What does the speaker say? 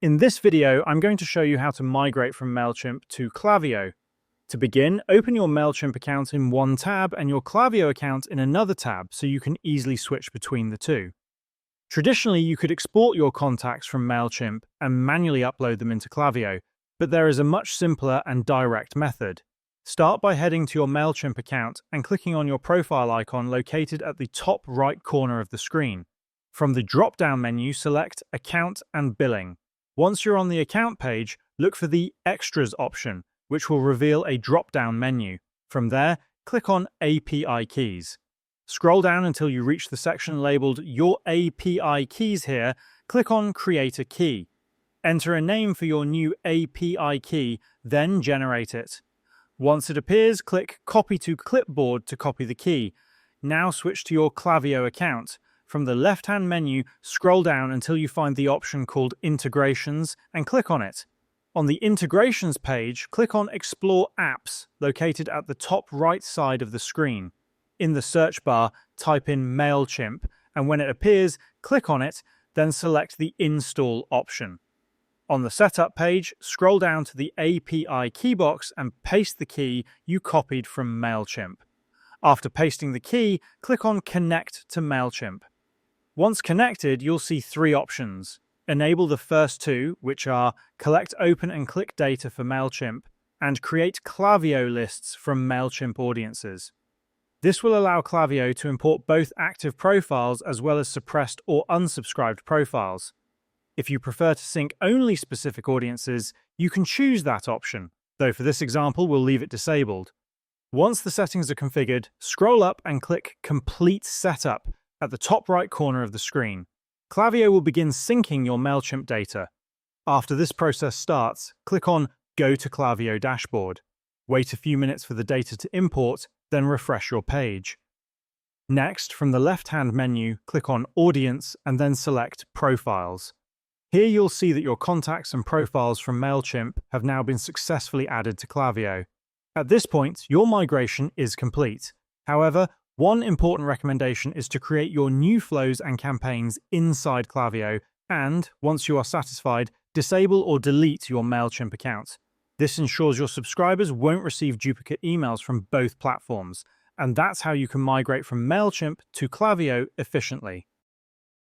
In this video, I'm going to show you how to migrate from Mailchimp to Klaviyo. To begin, open your Mailchimp account in one tab and your Klaviyo account in another tab so you can easily switch between the two. Traditionally, you could export your contacts from Mailchimp and manually upload them into Klaviyo, but there is a much simpler and direct method. Start by heading to your Mailchimp account and clicking on your profile icon located at the top right corner of the screen. From the drop-down menu, select Account and Billing. Once you're on the account page, look for the Extras option, which will reveal a drop-down menu. From there, click on API Keys. Scroll down until you reach the section labeled Your API Keys here. Click on Create a Key. Enter a name for your new API key, then generate it. Once it appears, click Copy to Clipboard to copy the key. Now switch to your Klaviyo account. From the left-hand menu, scroll down until you find the option called Integrations and click on it. On the Integrations page, click on Explore Apps, located at the top right side of the screen. In the search bar, type in Mailchimp, and when it appears, click on it, then select the Install option. On the Setup page, scroll down to the API key box and paste the key you copied from Mailchimp. After pasting the key, click on Connect to Mailchimp. Once connected, you'll see three options. Enable the first two, which are Collect Open and Click Data for Mailchimp and Create Klaviyo Lists from Mailchimp Audiences. This will allow Klaviyo to import both active profiles as well as suppressed or unsubscribed profiles. If you prefer to sync only specific audiences, you can choose that option, though for this example, we'll leave it disabled. Once the settings are configured, scroll up and click Complete Setup at the top right corner of the screen. Klaviyo will begin syncing your Mailchimp data. After this process starts, click on Go to Klaviyo Dashboard. Wait a few minutes for the data to import, then refresh your page. Next, from the left-hand menu, click on Audience and then select Profiles. Here you'll see that your contacts and profiles from Mailchimp have now been successfully added to Klaviyo. At this point, your migration is complete. However, one important recommendation is to create your new flows and campaigns inside Klaviyo and, once you are satisfied, disable or delete your Mailchimp account. This ensures your subscribers won't receive duplicate emails from both platforms, and that's how you can migrate from Mailchimp to Klaviyo efficiently.